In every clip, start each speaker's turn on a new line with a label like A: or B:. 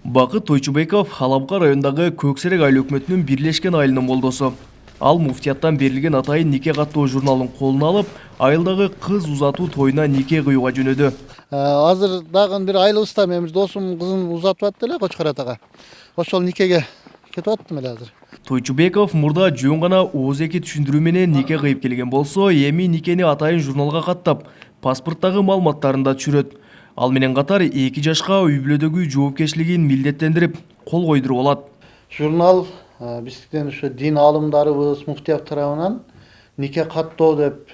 A: Бақыт Тойчубеков Халабқа райондағы Көксерек айыл өкметінің бирлешкен айылының молдосы. Ал муфтияттан берілген атайын неке каттоо журналын қолына алып, айылдағы қыз ұзату тойына неке кыюга жөнөдү.
B: Азыр дагы бир айылыбызда менин досум кызын узатып атты эле Кочкор атага. Ошол никеге кетип аттым эле азыр.
A: Тойчубеков мурда жөн гана ооз-эки түшүндүрүү менен неке кыйып келген болсо, эми никени атайын журналга каттап, паспорттагы маалыматтарын да түшүрөт. Ал менен катар 2 жашка үй бүлөдөгү жоопкерчилигин милдеттендирип, кол койдуруп алат.
B: Журнал биздин ушу дин аалымдарыбыз муфтият тарабынан нике каттоо деп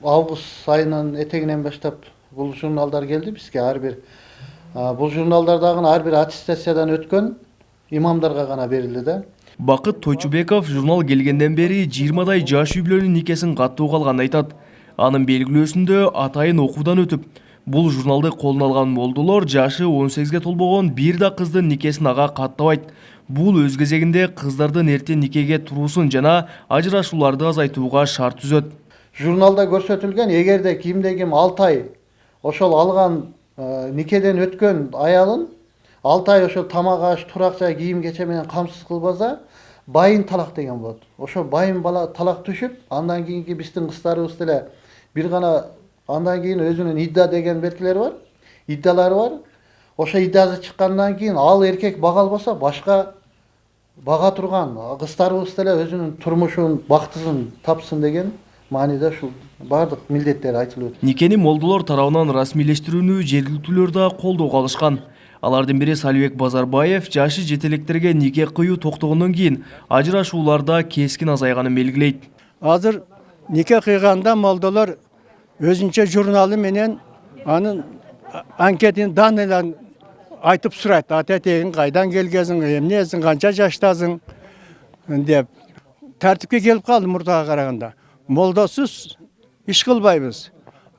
B: август айынын этегинен баштап бул журналдар келди бизге. Ар бир бул журналдардагы ар бир аттестациядан өткөн имамдарга гана берилди да.
A: Бақыт Тойчубеков журнал келгенден бери 20 жаш үй бүлөнүн никесин каттууга алганын айтат. Анын белгилөөсүндө атайын окуудан өтүп, бул журналды колуна алган молдолор жашы 18-ге толбогон бир да кыздын никесин ага каттабайт. Бул өз кезегинде кыздардын эртең никеге туруусун жана ажырашууларды азайтууга шарт түзөт.
B: Журналда көрсөтүлгөн эгерде кимде ким 6 ай ошол алган никеден өткөн аялын 6 ай ошол тамак аш, турак жай, кийим кече менен камсыз кылбаса, байын талак деген болот. Ошо байын бала талак түшүп, андан кийинки биздин кыздарыбыз деле бир гана андан кийин өзүнүн идда деген белгилери бар, иддалары бар. Ошо иддасы чыккандан кийин ал эркек бага албаса, башка бага турган кыздарыбыз деле өзүнүн турмушун, бактысын тапсын деген мааниде ушул бардык милдеттер айтылып.
A: Никени молдолор тарабынан расмийлештирүүнү жергиликтүүлөр да колдоого алышкан. Алардын бири Салибек Базарбаев жашы жетелектерге нике кыюу токтогондон кийин ажырашууларда кескин азайганын белгилейт.
C: Азыр нике кыйганда молдолор өзүнчө журналы менен анын анкетин данныйларын айтып сурайт. Ата-тегиң кайдан келгенсиң, эмнесиң, канча жаштасың деп. Тартипке келип калды мурдага караганда. Молдосуз иш кылбайбыз.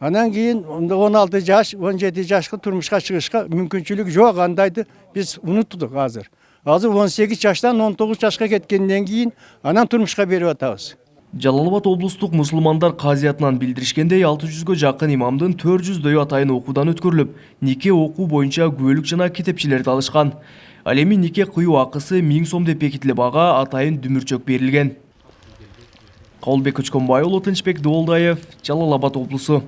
C: Анан кийин 16 жаш, 17 жашка турмушка чыгышка мүмкүнчүлүк жок. Андайды биз унуттук азыр. Азыр 18 жаштан 19 жашка кеткенден кийин анан турмушка берип атабыз.
A: Жалал-Абад облустук мусулмандар казиятынан билдиришкендей 600гө жакын имамдын 400дөйү атайын окуудан өткөрүлүп, нике окуу боюнча күбөлүк жана китепчилерди алышкан. Ал эми нике кыюу акысы 1000 сом деп бекитилип, ага атайын дүмүрчөк берилген. Кабылбек Көчкөнбай уулу, Тынчбек Доолдаев, Жалал-Абад облусу.